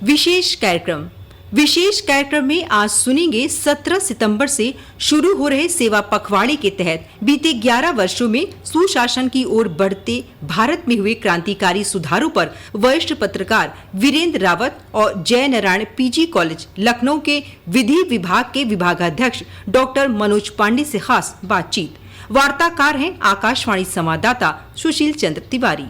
विशेष कार्यक्रम में आज सुनेंगे 17 सितंबर से शुरू हो रहे सेवा पखवाड़े के तहत बीते 11 वर्षों में सुशासन की ओर बढ़ते भारत में हुए क्रांतिकारी सुधारों पर वरिष्ठ पत्रकार वीरेंद्र रावत और जय नारायण पीजी कॉलेज लखनऊ के विधि विभाग के विभागाध्यक्ष डॉक्टर मनोज पांडे से खास बातचीत। वार्ताकार हैं आकाशवाणी संवाददाता सुशील चंद्र तिवारी।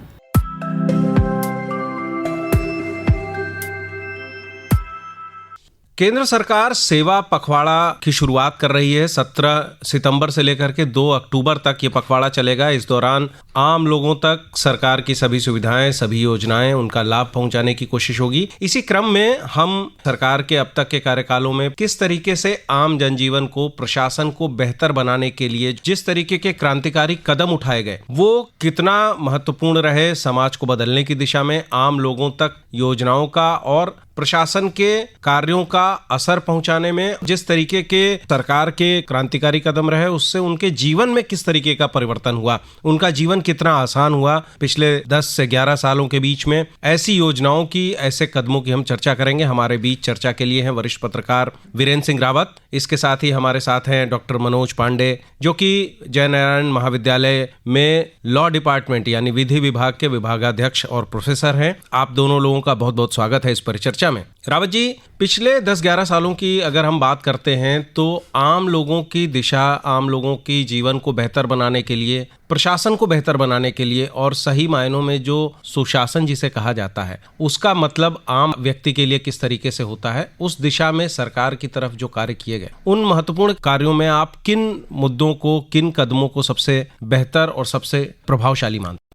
केंद्र सरकार सेवा पखवाड़ा की शुरुआत कर रही है। 17 सितंबर से लेकर के 2 अक्टूबर तक ये पखवाड़ा चलेगा। इस दौरान आम लोगों तक सरकार की सभी सुविधाएं, सभी योजनाएं, उनका लाभ पहुंचाने की कोशिश होगी। इसी क्रम में हम सरकार के अब तक के कार्यकालों में किस तरीके से आम जनजीवन को, प्रशासन को बेहतर बनाने के लिए जिस तरीके के क्रांतिकारी कदम उठाए गए वो कितना महत्वपूर्ण रहे समाज को बदलने की दिशा में, आम लोगों तक योजनाओं का और प्रशासन के कार्यों का असर पहुंचाने में जिस तरीके के सरकार के क्रांतिकारी कदम रहे उससे उनके जीवन में किस तरीके का परिवर्तन हुआ, उनका जीवन कितना आसान हुआ पिछले 10 से 11 सालों के बीच में, ऐसी योजनाओं की, ऐसे कदमों की हम चर्चा करेंगे। हमारे बीच चर्चा के लिए हैं वरिष्ठ पत्रकार वीरेंद्र सिंह रावत। इसके साथ ही हमारे साथ हैं डॉक्टर मनोज पांडे जो कि जय नारायण महाविद्यालय में लॉ डिपार्टमेंट यानी विधि विभाग के विभागाध्यक्ष और प्रोफेसर हैं। आप दोनों लोगों का बहुत बहुत स्वागत है इस परिचर्चा में। रावत जी, पिछले 10-11 सालों की अगर हम बात करते हैं तो आम लोगों की दिशा, आम लोगों की जीवन को बेहतर बनाने के लिए, प्रशासन को बेहतर बनाने के लिए और सही मायनों में जो सुशासन जिसे कहा जाता है उसका मतलब आम व्यक्ति के लिए किस तरीके से होता है, उस दिशा में सरकार की तरफ जो कार्य किए गए उन महत्वपूर्ण कार्यों में आप किन मुद्दों को, किन कदमों को सबसे बेहतर और सबसे प्रभावशाली मानते हैं?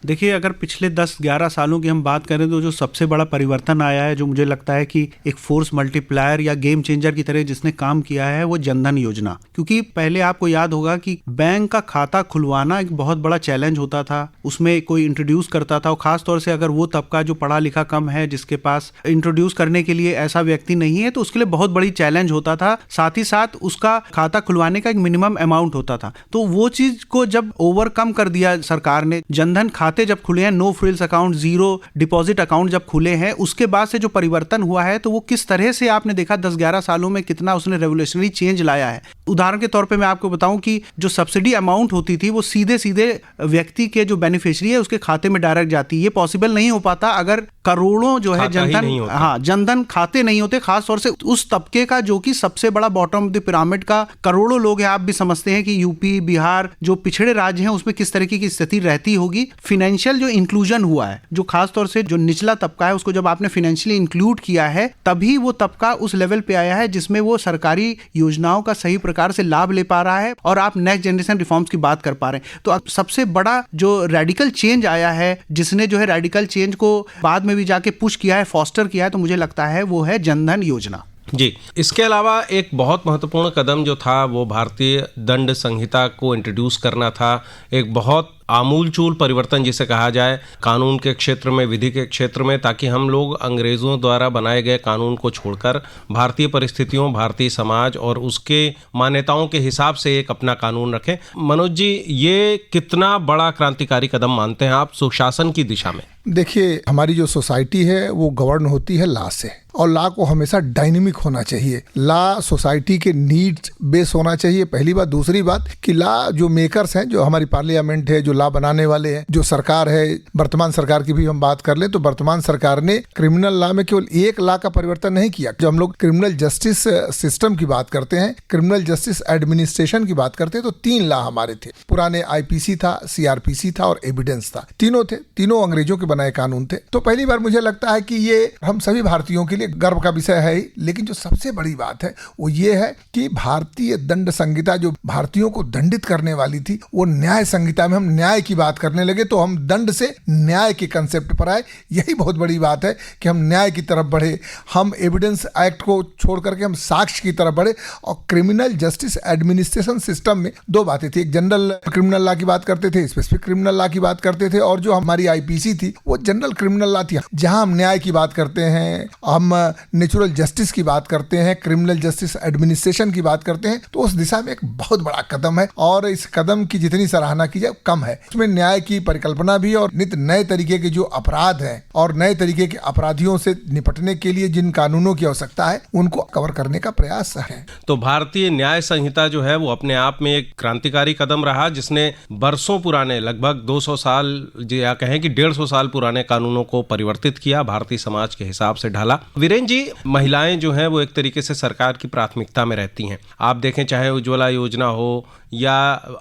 देखिए, अगर पिछले 10-11 सालों की हम बात करें तो जो सबसे बड़ा परिवर्तन आया है, जो मुझे लगता है कि एक फोर्स मल्टीप्लायर या गेम चेंजर की तरह जिसने काम किया है, वो जनधन योजना। क्योंकि पहले आपको याद होगा कि बैंक का खाता खुलवाना एक बहुत बड़ा चैलेंज होता था, उसमें कोई इंट्रोड्यूस करता था और खासतौर से अगर वो तबका जो पढ़ा लिखा कम है, जिसके पास इंट्रोड्यूस करने के लिए ऐसा व्यक्ति नहीं है, तो उसके लिए बहुत बड़ी चैलेंज होता था। साथ ही साथ उसका खाता खुलवाने का एक मिनिमम अमाउंट होता था। तो वो चीज को जब ओवरकम कर दिया सरकार ने, जनधन खाते जब खुले हैं, no frills account, zero deposit account जब खुले हैं, उसके बाद से जो परिवर्तन हुआ है तो वो किस तरह से आपने देखा 10-11 सालों में कितना उसने रेवोल्यूशनरी चेंज लाया है। उदाहरण के तौर पे मैं आपको बताऊं कि जो सब्सिडी अमाउंट होती थी वो सीधे सीधे व्यक्ति के जो बेनिफिशियरी है उसके खाते में डायरेक्ट जाती है। ये पॉसिबल नहीं हो पाता अगर करोड़ों जो है जनधन खाते नहीं होते, खासतौर से उस तबके का जो कि सबसे बड़ा बॉटम ऑफ द पिरामिड का करोड़ों लोग हैं। आप भी समझते हैं कि यूपी, बिहार जो पिछड़े राज्य हैं उसमें किस तरीके की स्थिति रहती होगी। फाइनेंशियल जो इंक्लूजन हुआ है, जो खासतौर से जो निचला तबका है उसको जब आपने फाइनेंशियली इंक्लूड किया है, तभी वो तबका उस लेवल पे आया है जिसमें वो सरकारी योजनाओं का सही प्रकार से लाभ ले पा रहा है और आप नेक्स्ट जनरेशन रिफॉर्म्स की बात कर पा रहे हैं। तो अब सबसे बड़ा जो रेडिकल चेंज आया है, जिसने जो है रेडिकल चेंज को बाद में भी जाके पुश किया है, फॉस्टर किया है, तो मुझे लगता है वो है जनधन योजना जी। इसके अलावा एक बहुत महत्वपूर्ण कदम जो था वो भारतीय दंड संहिता को इंट्रोड्यूस करना था। एक बहुत आमूलचूल परिवर्तन जिसे कहा जाए कानून के क्षेत्र में, विधि के क्षेत्र में, ताकि हम लोग अंग्रेजों द्वारा बनाए गए कानून को छोड़कर भारतीय परिस्थितियों, भारतीय समाज और उसके मान्यताओं के हिसाब से एक अपना कानून रखें। मनोज जी, ये कितना बड़ा क्रांतिकारी कदम मानते हैं आप सुशासन की दिशा में? देखिए, हमारी जो सोसाइटी है वो गवर्न होती है लॉ से, और लॉ को हमेशा डायनेमिक होना चाहिए। लॉ सोसाइटी के नीड्स बेस होना चाहिए, पहली बात। दूसरी बात कि लॉ जो मेकर्स हैं, जो हमारी पार्लियामेंट है, जो लॉ बनाने वाले हैं, जो सरकार है, वर्तमान सरकार की भी हम बात कर लें तो वर्तमान सरकार ने क्रिमिनल लॉ में केवल एक लॉ का परिवर्तन नहीं किया। जब हम लोग क्रिमिनल जस्टिस सिस्टम की बात करते हैं, क्रिमिनल जस्टिस एडमिनिस्ट्रेशन की बात करते हैं, तो 3 लॉ हमारे थे। पुराने आईपीसी था, सीआरपीसी था और एविडेंस था। तीनों थे, तीनों अंग्रेजों के बनाए कानून थे। तो पहली बार मुझे लगता है कि ये हम सभी भारतीयों के लिए गर्व का विषय है ही। लेकिन जो सबसे बड़ी बात है वो ये है कि भारतीय दंड संहिता जो भारतीयों को दंडित करने वाली थी, वो न्याय संहिता में हम न्याय की बात करने लगे, तो हम दंड से न्याय के कंसेप्ट पर आए। यही बहुत बड़ी बात है कि हम न्याय की तरफ बढ़े, हम एविडेंस एक्ट को छोड़ करके हम साक्ष्य की तरफ बढ़े। और क्रिमिनल जस्टिस एडमिनिस्ट्रेशन सिस्टम में 2 बातें थी, एक जनरल क्रिमिनल लॉ की बात करते थे, स्पेसिफिक क्रिमिनल लॉ की बात करते थे, और जो हमारी आईपीसी थी वो जनरल क्रिमिनल लॉ थी, जहां हम न्याय की बात करते हैं, हम नेचुरल जस्टिस की बात करते हैं, क्रिमिनल जस्टिस एडमिनिस्ट्रेशन की बात करते हैं। तो उस दिशा में एक बहुत बड़ा कदम है और इस कदम की जितनी सराहना की जाए कम है। है, उसमें न्याय की परिकल्पना भी और नित नए तरीके के जो अपराध हैं और नए तरीके के अपराधियों से निपटने के लिए जिन कानूनों की आवश्यकता है उनको कवर करने का प्रयास है। तो भारतीय न्याय संहिता जो है वो अपने आप में एक क्रांतिकारी कदम रहा, जिसने वर्षों पुराने लगभग 200 साल या कहें कि 150 साल पुराने कानूनों को परिवर्तित किया, भारतीय समाज के हिसाब से ढाला। वीरेन जी, महिलाएं जो हैं वो एक तरीके से सरकार की प्राथमिकता में रहती हैं। आप देखें चाहे उज्ज्वला योजना हो या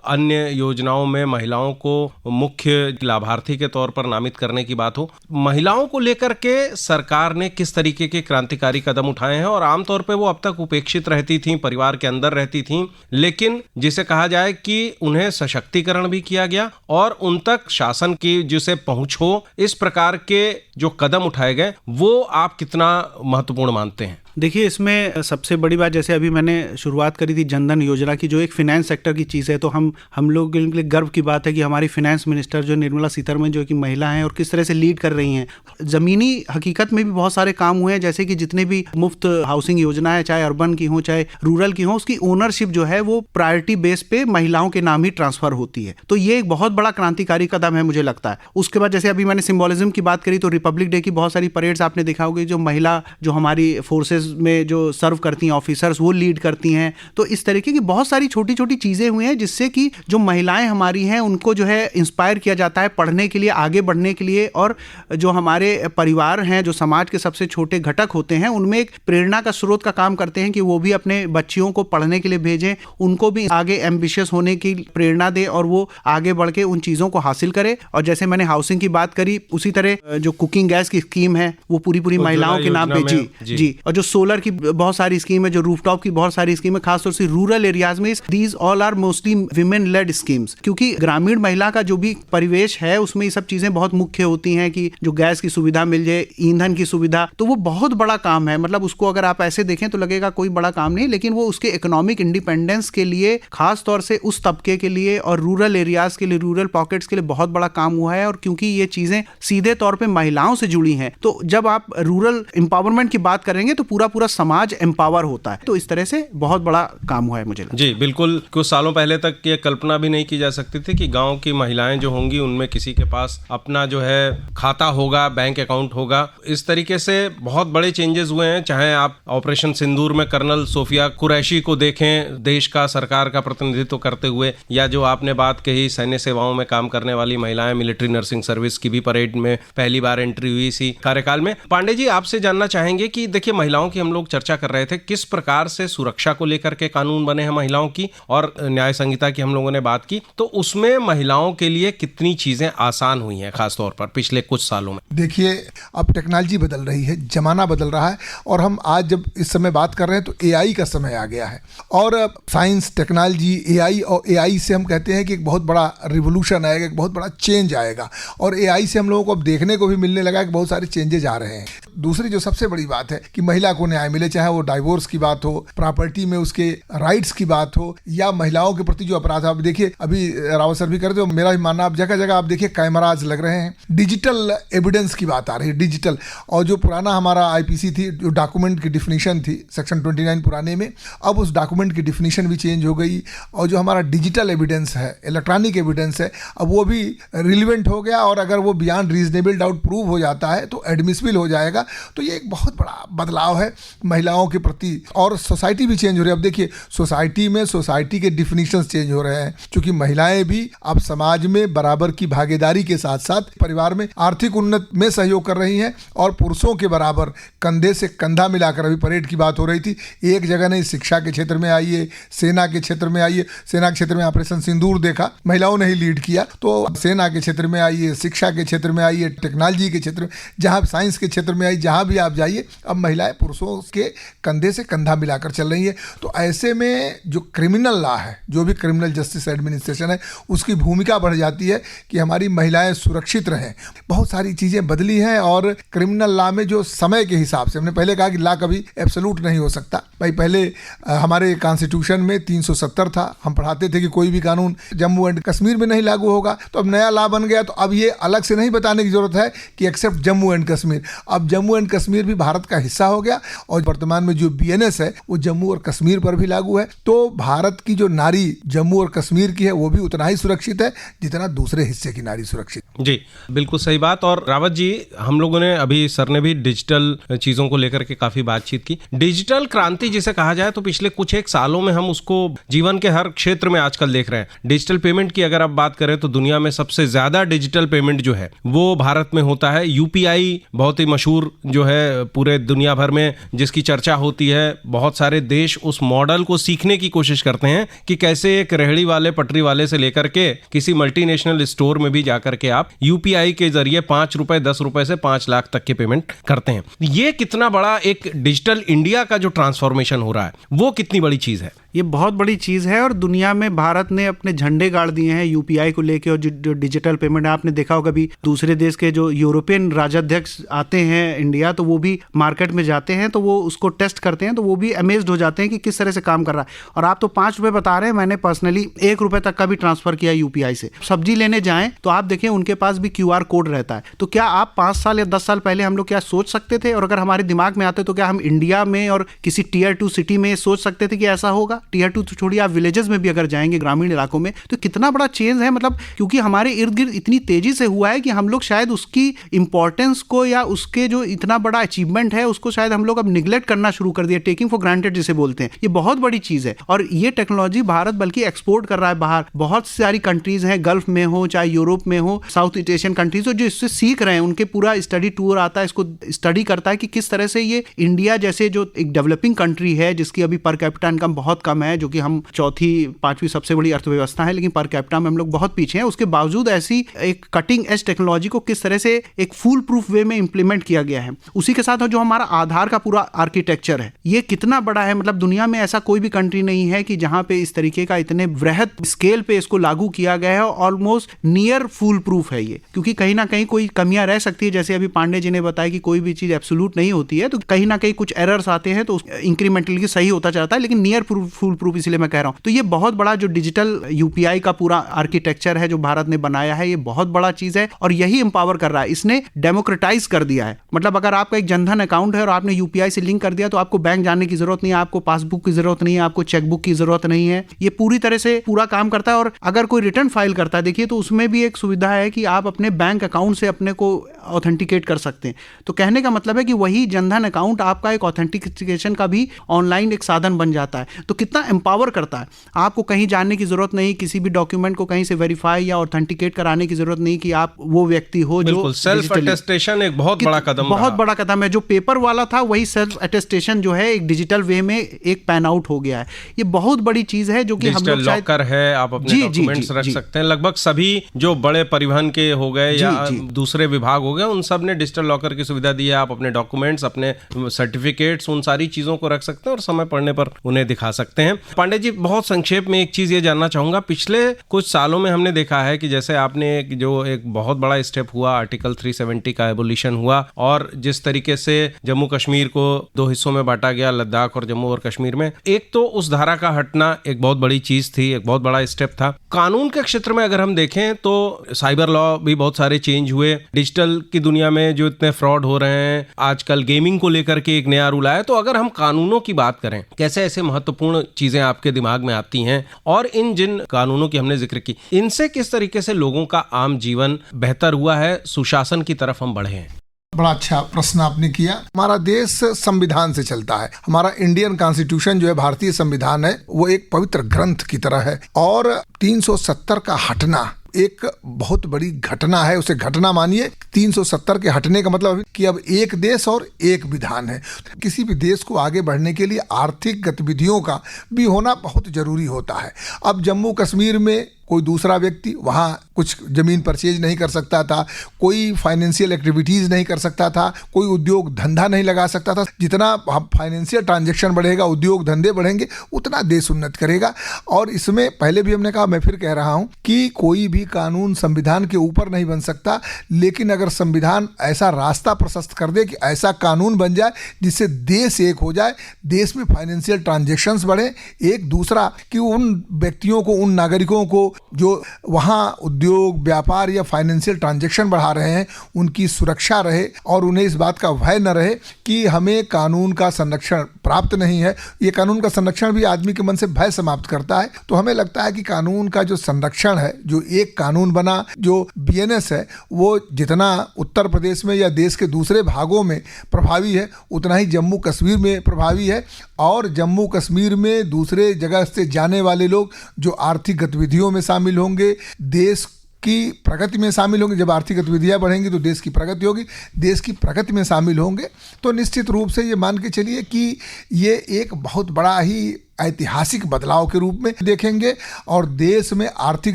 अन्य योजनाओं में महिलाओं को मुख्य लाभार्थी के तौर पर नामित करने की बात हो, महिलाओं को लेकर के सरकार ने किस तरीके के क्रांतिकारी कदम उठाए हैं। और आमतौर पे वो अब तक उपेक्षित रहती थीं, परिवार के अंदर रहती थीं, लेकिन जिसे कहा जाए कि उन्हें सशक्तिकरण भी किया गया और उन तक शासन की जिसे पहुंच हो, इस प्रकार के जो कदम उठाए गए वो आप कितना महत्वपूर्ण मानते हैं? देखिए, इसमें सबसे बड़ी बात, जैसे अभी मैंने शुरुआत करी थी जनधन योजना की, जो एक फिनेंस सेक्टर की चीज़ है, तो हम लोग के लिए गर्व की बात है कि हमारी फिनेंस मिनिस्टर जो निर्मला सीतारमण जो कि महिला हैं और किस तरह से लीड कर रही हैं। ज़मीनी हकीकत में भी बहुत सारे काम हुए हैं, जैसे कि जितने भी मुफ्त हाउसिंग योजना है, चाहे अर्बन की हो चाहे रूरल की हो, उसकी ओनरशिप जो है वो प्रायोरिटी बेस पे महिलाओं के नाम ही ट्रांसफर होती है। तो ये एक बहुत बड़ा क्रांतिकारी कदम है मुझे लगता है। उसके बाद जैसे अभी मैंने सिम्बोलिज्म की बात करी, तो रिपब्लिक डे की बहुत सारी परेड्स आपने देखा होगी, जो महिला जो हमारी फोर्सेज में जो सर्व करती हैं ऑफिसर्स, वो लीड करती हैं। तो इस तरीके की बहुत सारी छोटी छोटी चीज़ें हुई हैं जिससे कि जो महिलाएं हमारी हैं उनको जो है इंस्पायर किया जाता है पढ़ने के लिए, आगे बढ़ने के लिए। और जो हमारे परिवार हैं, जो समाज के सबसे छोटे घटक होते हैं, उनमें एक प्रेरणा का स्रोत का काम करते हैं कि वो भी अपने बच्चियों को पढ़ने के लिए भेजें, उनको भी आगे एम्बिशियस होने की प्रेरणा दे और वो आगे बढ़ के उन चीज़ों को हासिल करे। और जैसे मैंने हाउसिंग की बात करी, उसी तरह जो कुकिंग गैस की स्कीम है वो पूरी महिलाओं के नाम पे जी। और जो सोलर की बहुत सारी स्कीम है, जो रूफटॉप की बहुत सारी स्कीम है, खासतौर से रूरल एरियाज में, these all are mostly women led schemes. क्योंकि ग्रामीण महिला का जो भी परिवेश है उसमें ये सब चीजें बहुत मुख्य होती हैं कि जो गैस की सुविधा मिल जाए, ईंधन की सुविधा, तो वो बहुत बड़ा काम है। मतलब उसको अगर आप ऐसे देखें तो लगेगा कोई बड़ा काम नहीं, लेकिन वो उसके इकोनॉमिक इंडिपेंडेंस के लिए, खास तौर से उस तबके के लिए और रूरल एरियाज के लिए, रूरल पॉकेट्स के लिए बहुत बड़ा काम हुआ है। और क्योंकि ये चीजें सीधे तौर पर महिलाओं से जुड़ी हैं, तो जब आप रूरल एम्पावरमेंट की बात करेंगे तो पूरा समाज एम्पावर होता है। तो इस तरह से बहुत बड़ा काम हुआ है मुझे लगता है। जी बिल्कुल, कुछ सालों पहले तक ये कल्पना भी नहीं की जा सकती थी कि गांव की महिलाएं जो होंगी उनमें किसी के पास अपना जो है खाता होगा, बैंक अकाउंट होगा। इस तरीके से बहुत बड़े चेंजेस हुए हैं। चाहे आप ऑपरेशन सिंदूर में कर्नल सोफिया कुरैशी को देखें, देश का, सरकार का प्रतिनिधित्व करते हुए, या जो आपने बात कही सैन्य सेवाओं में काम करने वाली महिलाएं, मिलिट्री नर्सिंग सर्विस की भी परेड में पहली बार एंट्री हुई इसी कार्यकाल में। पांडे जी, आपसे जानना चाहेंगे कि देखिए, महिलाओं की हम लोग चर्चा कर रहे थे, किस प्रकार से सुरक्षा को लेकर के कानून बने हैं महिलाओं की, और न्याय संहिता की हम लोगों ने बात की, तो उसमें महिलाओं के लिए कितनी चीजें आसान हुई हैं खासतौर पर पिछले कुछ सालों में? देखिए, अब टेक्नोलॉजी बदल रही है, जमाना बदल रहा है, और हम आज जब इस समय बात कर रहे हैं तो एआई का समय आ गया है। और साइंस, टेक्नोलॉजी, एआई, और एआई से हम कहते हैं कि एक बहुत बड़ा रिवोल्यूशन आएगा, एक बहुत बड़ा चेंज आएगा। और एआई से हम लोगों को अब देखने को भी मिलने लगा कि बहुत सारे चेंजेज आ रहे हैं। दूसरी जो सबसे बड़ी बात है कि महिला को न्याय मिले, चाहे वो डाइवोर्स की बात हो, प्रॉपर्टी में उसके राइट्स की बात हो, या महिलाओं के प्रति जो अपराध। आप देखिए, अभी रावत सर भी कर दो, मेरा भी मानना, आप जगह जगह आप देखिए कैमराज लग रहे हैं, डिजिटल एविडेंस की बात आ रही है, डिजिटल। और जो पुराना हमारा आईपीसी थी, जो डॉक्यूमेंट की डिफिनीशन थी सेक्शन 29 पुराने में, अब उस डॉक्यूमेंट की डिफिनीशन भी चेंज हो गई। और जो हमारा डिजिटल एविडेंस है, इलेक्ट्रॉनिक एविडेंस है, अब वो भी रिलेवेंट हो गया। और अगर वो बियॉन्ड रीजनेबल डाउट प्रूव हो जाता है तो एडमिसिबल हो जाएगा। तो ये एक बहुत बड़ा बदलाव है महिलाओं के प्रति। और सोसाइटी भी चेंज हो रही है। अब देखिए, सोसाइटी में सोसाइटी के डिफिनीशंस चेंज हो रहे हैं, क्योंकि महिलाएं भी अब समाज में बराबर की भागीदारी के साथ साथ परिवार में आर्थिक उन्नति में सहयोग कर रही हैं, और पुरुषों के बराबर कंधे से कंधा मिलाकर, अभी परेड की बात हो रही थी, एक जगह नहीं, शिक्षा के क्षेत्र में आइए, सेना के क्षेत्र में आइए। सेना के क्षेत्र में ऑपरेशन सिंदूर देखा, महिलाओं ने ही लीड किया। तो सेना के क्षेत्र में आइए, शिक्षा के क्षेत्र में आइए, टेक्नोलॉजी के क्षेत्र में, जहाँ साइंस के क्षेत्र में आइए, जहाँ भी आप जाइए, अब महिलाएं पुरुषों के कंधे से कंधा मिलाकर चल रही है। तो ऐसे में जो क्रिमिनल लॉ है, जो भी क्रिमिनल जस्टिस एडमिनिस्ट्रेशन है, उसकी भूमिका बढ़ जाती है कि हमारी महिलाएं सुरक्षित रहें। बहुत सारी चीज़ें बदली हैं। और क्रिमिनल लॉ में जो समय के हिसाब से, हमने पहले कहा कि लॉ कभी एब्सोल्यूट नहीं हो सकता, भाई पहले हमारे कॉन्स्टिट्यूशन में 370 था, हम पढ़ाते थे कि कोई भी कानून जम्मू एंड कश्मीर में नहीं लागू होगा, तो अब नया लॉ बन गया, तो अब ये अलग से नहीं बताने की जरूरत है कि एक्सेप्ट जम्मू एंड कश्मीर। अब जम्मू एंड कश्मीर भी भारत का हिस्सा हो गया और वर्तमान में जो BNS है वो जम्मू और कश्मीर पर भी लागू है। तो भारत की जो नारी जम्मू और कश्मीर की है वो भी उतना ही सुरक्षित है जितना दूसरे हिस्से की नारी सुरक्षित। जी बिल्कुल सही बात। और रावत जी, हम लोगों ने अभी सर ने भी डिजिटल चीजों को लेकर के काफी बातचीत की। डिजिटल क्रांति जिसे कहा जाए तो पिछले कुछ एक सालों में हम उसको जीवन के हर क्षेत्र में आजकल देख रहे हैं। डिजिटल पेमेंट की अगर आप बात करें तो दुनिया में सबसे ज्यादा डिजिटल पेमेंट जो है वो भारत में होता है। UPI बहुत ही मशहूर जो है पूरे दुनिया भर में जिसकी चर्चा होती है। बहुत सारे देश उस मॉडल को सीखने की कोशिश करते हैं कि कैसे एक रेहड़ी वाले पटरी वाले से लेकर के किसी मल्टीनेशनल स्टोर में भी जाकर के आप UPI के जरिए 5 रुपए 10 रुपए से 5 लाख तक के पेमेंट करते हैं। ये कितना बड़ा एक डिजिटल इंडिया का जो ट्रांसफॉर्मेशन हो रहा है वो कितनी बड़ी चीज है? ये बहुत बड़ी चीज़ है और दुनिया में भारत ने अपने झंडे गाड़ दिए हैं UPI को लेके। और जो डिजिटल पेमेंट है, आपने देखा होगा भी दूसरे देश के जो यूरोपियन राजाध्यक्ष आते हैं इंडिया, तो वो भी मार्केट में जाते हैं तो वो उसको टेस्ट करते हैं, तो वो भी अमेज्ड हो जाते हैं कि किस तरह से काम कर रहा है। और आप तो 5 रुपये बता रहे हैं, मैंने पर्सनली 1 रुपये तक का भी ट्रांसफर किया UPI से। सब्जी लेने जाएं तो आप देखें उनके पास भी QR कोड रहता है। तो क्या आप 5 साल या 10 साल पहले हम लोग क्या सोच सकते थे? और अगर हमारे दिमाग में आते तो क्या हम इंडिया में और किसी Tier 2 सिटी में सोच सकते थे कि ऐसा होगा? Tier 2 तो छोड़िए, आप विलेजेस में भी अगर जाएंगे, ग्रामीण इलाकों में, तो कितना बड़ा चेंज है। मतलब क्योंकि हमारे इर्द गिर्द इतनी तेजी से हुआ है कि हम लोग शायद उसकी इंपॉर्टेंस को या उसके जो इतना बड़ा अचीवमेंट है उसको शायद हम लोग अब निगलेक्ट करना शुरू कर दिया, टेकिंग फॉर ग्रांटेड जिसे बोलते हैं। ये बहुत बड़ी चीज है और ये टेक्नोलॉजी भारत बल्कि एक्सपोर्ट कर रहा है बाहर। बहुत सारी कंट्रीज हैं, गल्फ में हो चाहे यूरोप में हो, साउथ ईस्ट एशियन कंट्रीज हो, जो इससे सीख रहे हैं। उनके पूरा स्टडी टूर आता है, इसको स्टडी करता है कि किस तरह से ये इंडिया जैसे जो एक डेवलपिंग कंट्री है जिसकी अभी पर कैपिटा इनकम बहुत कम है, जो कि हम चौथी 5वीं सबसे बड़ी अर्थव्यवस्था है, लेकिन पर कैपिटा में हम लोग बहुत पीछे हैं। उसके बावजूद ऐसी एक कटिंग एज टेक्नोलॉजी को किस तरह से एक फुल प्रूफ वे में इंप्लीमेंट किया गया है। उसी के साथ जो हमारा आधार का पूरा आर्किटेक्चर है, ये कितना बड़ा है। मतलब दुनिया में ऐसा कोई भी कंट्री नहीं है कि जहां पे इस तरीके का इतने वृहद स्केल पे इसको लागू किया गया है। ऑलमोस्ट नियर फुल प्रूफ है ये, क्योंकि कहीं ना कहीं कोई कमियां रह सकती है। जैसे अभी पांडे जी ने बताया कि कोई भी चीज एब्सोल्यूट नहीं होती है, तो कहीं ना कहीं कुछ एरर्स आते हैं, तो इंक्रीमेंटली सही होता जाता है, लेकिन नियर फुल प्रूफ इसलिए मैं कह रहा हूं। तो ये बहुत बड़ा जो डिजिटल UPI का पूरा आर्किटेक्चर है जो भारत ने बनाया है, ये बहुत बड़ा चीज है और यही एम्पावर कर रहा है। इसने डेमोक्रेटाइज कर दिया है। मतलब अगर आपका एक जनधन अकाउंट है और आपने UPI से लिंक कर दिया तो आपको बैंक जाने की जरूरत नहीं है, आपको पासबुक की जरूरत नहीं है, आपको चेकबुक की जरूरत नहीं है। ये पूरी तरह से पूरा काम करता है। और अगर कोई रिटर्न फाइल करता है, देखिए, तो उसमें भी एक सुविधा है कि आप अपने बैंक अकाउंट से अपने को ऑथेंटिकेट कर सकते हैं। तो कहने का मतलब है कि वही जनधन अकाउंट आपका एक ऑथेंटिकेशन का भी ऑनलाइन एक साधन बन जाता है। तो कितना एम्पावर करता है। आपको कहीं जाने की जरूरत नहीं, किसी भी डॉक्यूमेंट को कहीं से वेरीफाई या ऑथेंटिकेट कराने की जरूरत नहीं कि आप वो व्यक्ति हो जो सेल्फ अटेस्टेशन एक बहुत बड़ा कदम, बहुत बड़ा कदम है। जो पेपर वाला था वही सेल्फ अटेस्टेशन जो है एक डिजिटल वे में एक पैन आउट हो गया है। ये बहुत बड़ी चीज है जो कि हम लोग लॉकर है, आप अपने डॉक्यूमेंट्स रख सकते हैं। लगभग सभी जो बड़े परिवहन के हो गए या दूसरे विभाग हो गए, उन सब ने डिजिटल लॉकर की सुविधा दी है। आप अपने डॉक्यूमेंट्स, अपने सर्टिफिकेट्स, उन सारी चीजों को रख सकते हैं और समय पड़ने पर उन्हें दिखा सकते हैं। पांडे जी, बहुत संक्षेप में एक चीज ये जानना चाहूंगा, पिछले कुछ सालों में हमने देखा है कि जैसे आपने जो एक बहुत बड़ा स्टेप हुआ, आर्टिकल 370 का एबोलिशन हुआ और जिस तरीके से जम्मू कश्मीर को 2 हिस्सों में बांटा गया, लद्दाख और जम्मू और कश्मीर में, एक तो उस धारा का हटना एक बहुत बड़ी चीज थी, एक बहुत बड़ा स्टेप था। कानून के क्षेत्र में अगर हम देखें तो साइबर लॉ भी बहुत सारे चेंज हुए। डिजिटल की दुनिया में जो इतने फ्रॉड हो रहे हैं, आजकल गेमिंग को लेकर के एक नया रूल आया। तो अगर हम कानूनों की बात करें, कैसे ऐसे महत्वपूर्ण चीजें आपके दिमाग में आती हैं और इन जिन कानूनों की हमने जिक्र की, इनसे किस तरीके से लोगों का आम जीवन बेहतर हुआ है, सुशासन की तरफ हम बढ़े हैं? बड़ा अच्छा प्रश्न आपने किया। हमारा देश संविधान से चलता है। हमारा इंडियन कॉन्स्टिट्यूशन जो है, भारतीय संविधान है, वो एक पवित्र ग्रंथ की तरह है और 370 का हटना एक बहुत बड़ी घटना है। उसे घटना मानिए। 370 के हटने का मतलब कि अब एक देश और एक विधान है। किसी भी देश को आगे बढ़ने के लिए आर्थिक गतिविधियों का भी होना बहुत जरूरी होता है। अब जम्मू कश्मीर में कोई दूसरा व्यक्ति वहाँ कुछ जमीन परचेज नहीं कर सकता था, कोई फाइनेंशियल एक्टिविटीज़ नहीं कर सकता था, कोई उद्योग धंधा नहीं लगा सकता था। जितना फाइनेंशियल ट्रांजैक्शन बढ़ेगा, उद्योग धंधे बढ़ेंगे, उतना देश उन्नत करेगा। और इसमें पहले भी हमने कहा, मैं फिर कह रहा हूँ कि कोई भी भी कानून संविधान के ऊपर नहीं बन सकता, लेकिन अगर संविधान ऐसा रास्ता प्रशस्त कर दे कि ऐसा कानून बन जाए जिससे देश एक हो जाए, देश में फाइनेंशियल ट्रांजैक्शंस बढ़े, एक दूसरा कि उन व्यक्तियों को, उन नागरिकों को जो वहाँ उद्योग व्यापार या फाइनेंशियल ट्रांजैक्शन बढ़ा रहे हैं उनकी सुरक्षा रहे और उन्हें इस बात का भय न रहे कि हमें कानून का संरक्षण प्राप्त नहीं है। ये कानून का संरक्षण भी आदमी के मन से भय समाप्त करता है। तो हमें लगता है कि कानून का जो संरक्षण है, जो एक कानून बना, जो बीएनएस है, वो जितना उत्तर प्रदेश में या देश के दूसरे भागों में प्रभावी है उतना ही जम्मू कश्मीर में प्रभावी है। और जम्मू कश्मीर में दूसरे जगह से जाने वाले लोग जो आर्थिक गतिविधियों में शामिल होंगे, देश की प्रगति में शामिल होंगे, जब आर्थिक गतिविधियां बढ़ेंगी तो देश की प्रगति होगी, देश की प्रगति में शामिल होंगे तो निश्चित रूप से ये मान के चलिए कि ये एक बहुत बड़ा ही ऐतिहासिक बदलाव के रूप में देखेंगे और देश में आर्थिक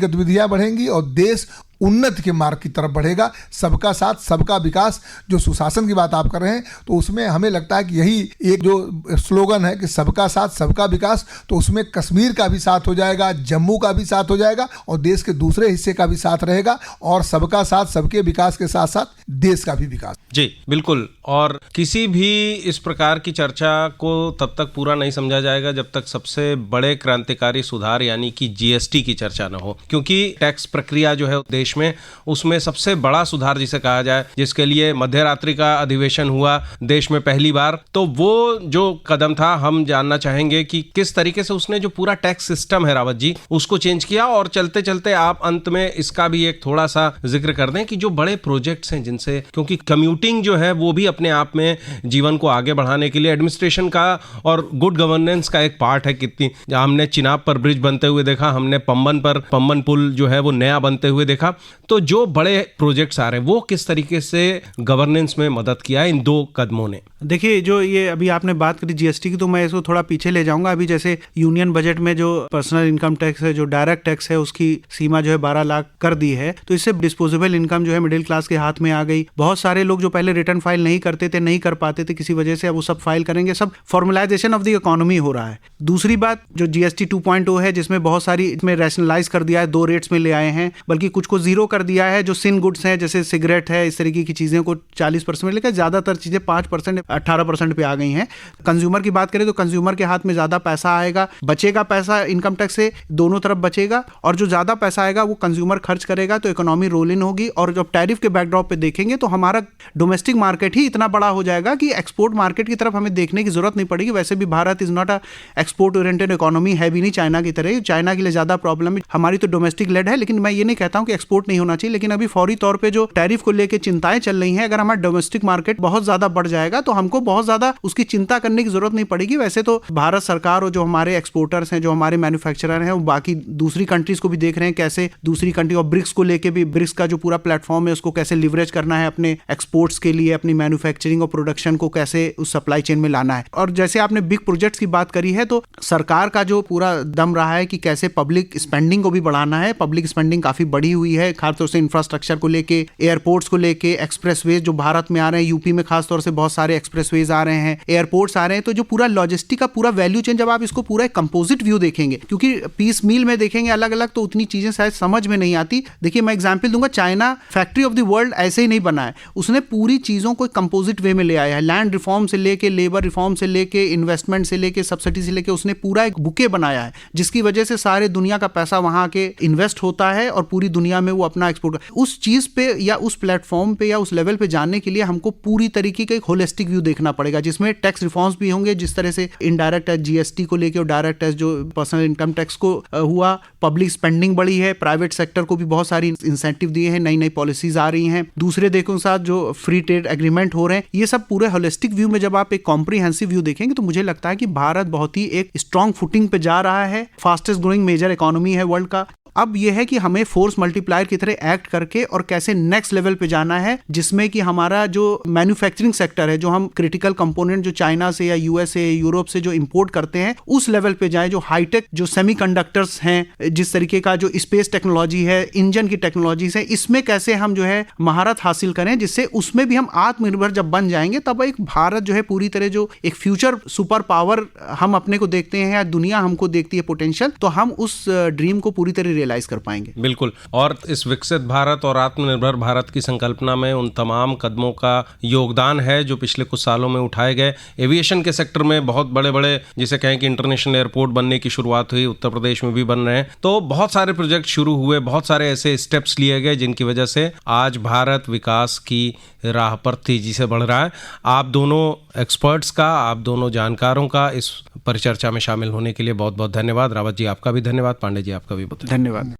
गतिविधियां बढ़ेंगी और देश उन्नति के मार्ग की तरफ बढ़ेगा। सबका साथ सबका विकास, जो सुशासन की बात आप कर रहे हैं, तो उसमें हमें लगता है कि यही एक जो स्लोगन है कि सबका साथ सबका विकास, तो उसमें कश्मीर का भी साथ हो जाएगा, जम्मू का भी साथ हो जाएगा और देश के दूसरे हिस्से का भी साथ रहेगा और सबका साथ सबके विकास के साथ साथ देश का भी विकास। जी बिल्कुल। और किसी भी इस प्रकार की चर्चा को तब तक पूरा नहीं समझा जाएगा जब तक सबसे बड़े क्रांतिकारी सुधार यानी कि जीएसटी की चर्चा न हो, क्योंकि टैक्स प्रक्रिया जो है देश में, उसमें सबसे बड़ा सुधार जिसे कहा जाए, जिसके लिए मध्य रात्रि का अधिवेशन हुआ देश में पहली बार, तो वो जो कदम था, हम जानना चाहेंगे कि किस तरीके से उसने जो पूरा टैक्स सिस्टम है रावत जी उसको चेंज किया। और चलते चलते आप अंत में इसका भी एक थोड़ा सा जिक्र कर दें कि जो बड़े प्रोजेक्ट्स हैं जिनसे, क्योंकि कम्यूटिंग जो है वो भी अपने आप में जीवन को आगे बढ़ाने के लिए एडमिनिस्ट्रेशन का और गुड गवर्नेंस का एक पार्ट है। कितनी हमने चिनाब पर ब्रिज बनते हुए देखा, हमने पम्बन पुल जो है वो नया बनते हुए देखा। तो जो बड़े प्रोजेक्ट्स आ रहे हैं वो किस तरीके से गवर्नेंस में मदद किया इन दो कदमों ने? देखिए, जो ये अभी आपने बात करी जीएसटी की, तो मैं इसको थोड़ा पीछे ले जाऊंगा। अभी जैसे यूनियन बजट में जो पर्सनल इनकम टैक्स है, जो डायरेक्ट टैक्स है, उसकी सीमा जो है 12 लाख कर दी है। तो इससे डिस्पोजेबल इनकम जो है मिडिल क्लास के हाथ में आ गई। बहुत सारे लोग जो पहले रिटर्न फाइल नहीं करते थे, नहीं कर पाते थे किसी वजह से, अब वो सब फाइल करेंगे। सब फॉर्मलाइजेशन ऑफ द इकोनॉमी हो रहा है। दूसरी बात जो जीएसटी 2.0 है, जिसमें बहुत सारी इसमें रैशनलाइज कर दिया है, 2 रेट्स में ले आए हैं, बल्कि कुछ को जीरो कर दिया है। जो सिन गुड्स हैं जैसे सिगरेट है, इस तरीके की चीजें को 40% में लेकर ज्यादातर चीजें 5%, 18% पे आ गई हैं। कंज्यूमर की बात करें तो कंज्यूमर के हाथ में ज्यादा पैसा आएगा, बचेगा पैसा इनकम टैक्स से, दोनों तरफ बचेगा। और जो ज्यादा पैसा आएगा वो कंज्यूमर खर्च करेगा, तो इकोनॉमी रोल इन होगी। और जब टैरिफ के बैकड्रॉप पे देखेंगे तो हमारा डोमेस्टिक मार्केट ही इतना बड़ा हो जाएगा कि एक्सपोर्ट मार्केट की तरफ हमें देखने की जरूरत नहीं पड़ेगी। वैसे भी Bharat is not a export oriented economy, है भी नहीं चाइना की तरह। चाइना के लिए ज्यादा प्रॉब्लम है, हमारी तो डोमेस्टिक लेड है। लेकिन मैं ये नहीं कहता हूं कि एक्सपोर्ट नहीं होना चाहिए, लेकिन अभी फौरी तौर पे जो टैरिफ को लेकर चिंताएं चल रही हैं, अगर हमारा डोमेस्टिक मार्केट बहुत ज्यादा बढ़ जाएगा तो हमको बहुत ज्यादा उसकी चिंता करने की जरूरत नहीं पड़ेगी। वैसे तो भारत सरकार और जो हमारे एक्सपोर्टर्स हैं, जो हमारे मैन्युफैक्चरर हैं, वो बाकी दूसरी कंट्रीज को भी देख रहे हैं कैसे दूसरी कंट्री, और ब्रिक्स को लेके भी, ब्रिक्स का जो पूरा प्लेटफॉर्म है उसको कैसे लिवरेज करना है अपने एक्सपोर्ट्स के लिए, अपनी मैन्युफैक्चरिंग और प्रोडक्शन को कैसे उस सप्लाई चेन में लाना है। और जैसे आपने बिग प्रोजेक्ट्स की बात करी है, तो सरकार का जो पूरा दम रहा है कि कैसे पब्लिक स्पेंडिंग को भी बढ़ाना है। पब्लिक स्पेंडिंग काफी बढ़ी हुई है, खासतौर से इंफ्रास्ट्रक्चर को लेके, एयरपोर्ट्स को लेके, एक्सप्रेसवेज जो भारत में आ रहे हैं, यूपी में खासतौर से बहुत सारे एक्सप्रेसवेज आ रहे हैं, एयरपोर्ट्स आ रहे हैं। तो जो पूरा लॉजिस्टिक का पूरा वैल्यू चेन, जब आप इसको पूरा कंपोजिट व्यू देखेंगे, क्योंकि पीस मील में देखेंगे अलग अलग तो उतनी चीजें शायद समझ में नहीं आती। देखिए, मैं एग्जांपल दूंगा, China factory of the world ऐसे ही नहीं बना है, उसने पूरी चीजों को कंपोजिट वे में ले आया है। लैंड रिफॉर्म से लेके, लेबर रिफॉर्म से लेके, इन्वेस्टमेंट से लेके, सब्सिडी से लेके, उसने पूरा एक बुके बनाया है, जिसकी वजह से सारे दुनिया का पैसा वहां के इन्वेस्ट होता है और पूरी दुनिया में वो अपना एक्सपोर्ट। उस चीज पे या उस प्लेटफॉर्म पे या उस लेवल पे जाने के लिए हमको पूरी तरीके का एक होलिस्टिक व्यू देखना पड़ेगा, जिसमें टैक्स रिफॉर्म्स भी होंगे, जिस तरह से इनडायरेक्ट टैक्स जीएसटी को लेके और डायरेक्ट टैक्स जो पर्सनल इनकम टैक्स को हुआ। पब्लिक स्पेंडिंग बढ़ी है, प्राइवेट सेक्टर को भी बहुत सारी इंसेंटिव दिए हैं, नई नई पॉलिसीज आ रही हैं। दूसरे देशों के साथ जो फ्री ट्रेड एग्रीमेंट हो रहे हैं, ये सब पूरे होलिस्टिक व्यू में जब आप एक कॉम्प्रिहेंसिव व्यू देखेंगे तो मुझे लगता है कि भारत बहुत ही एक स्ट्रॉन्ग फुटिंग पे जा रहा है। फास्टेस्ट ग्रोइंग मेजर इकोनॉमी है वर्ल्ड का। अब यह है कि हमें फोर्स मल्टीप्लायर की तरह एक्ट करके और कैसे नेक्स्ट लेवल पे जाना है, जिसमें कि हमारा जो मैन्युफैक्चरिंग सेक्टर है, जो हम क्रिटिकल कंपोनेंट जो चाइना से या यूएस से, यूरोप से जो इंपोर्ट करते हैं, उस लेवल पे जाए। जो हाईटेक जो सेमीकंडक्टर्स हैं, जिस तरीके का जो स्पेस टेक्नोलॉजी है, इंजन की टेक्नोलॉजीज है, इसमें कैसे हम जो है महारत हासिल करें, जिससे उसमें भी हम आत्मनिर्भर जब बन जाएंगे, तब एक भारत जो है पूरी तरह जो एक फ्यूचर सुपर पावर हम अपने को देखते हैं या दुनिया हमको देखती है पोटेंशियल, तो हम उस ड्रीम को पूरी तरह रियलाइज कर पाएंगे। बिल्कुल, और इस विकसित भारत और आत्मनिर्भर भारत की संकल्पना में उन तमाम कदमों का योगदान है जो पिछले कुछ सालों में उठाए गए। एविएशन के सेक्टर में बहुत बड़े बड़े, जिसे कहें कि इंटरनेशनल एयरपोर्ट बनने की शुरुआत हुई, उत्तर प्रदेश में भी बन रहे हैं। तो बहुत सारे प्रोजेक्ट शुरू हुए, बहुत सारे ऐसे स्टेप्स लिए गए जिनकी वजह से आज भारत विकास की राह पर तेजी से बढ़ रहा है। आप दोनों एक्सपर्ट्स का, आप दोनों जानकारों का इस परिचर्चा में शामिल होने के लिए बहुत बहुत धन्यवाद। रावत जी आपका भी धन्यवाद, पांडे जी आपका भी बहुत धन्यवाद।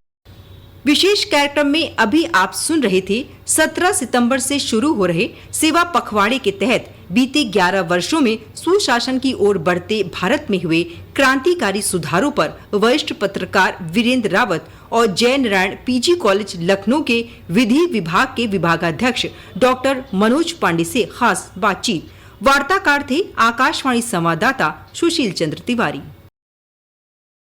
विशेष कार्यक्रम में अभी आप सुन रहे थे 17 सितंबर से शुरू हो रहे सेवा पखवाड़े के तहत बीते 11 वर्षों में सुशासन की ओर बढ़ते भारत में हुए क्रांतिकारी सुधारों पर वरिष्ठ पत्रकार वीरेंद्र रावत और जय नारायण पीजी कॉलेज लखनऊ के विधि विभाग के विभागाध्यक्ष डॉक्टर मनोज पांडे से खास बातचीत। वार्ताकार थे आकाशवाणी संवाददाता सुशील चंद्र तिवारी।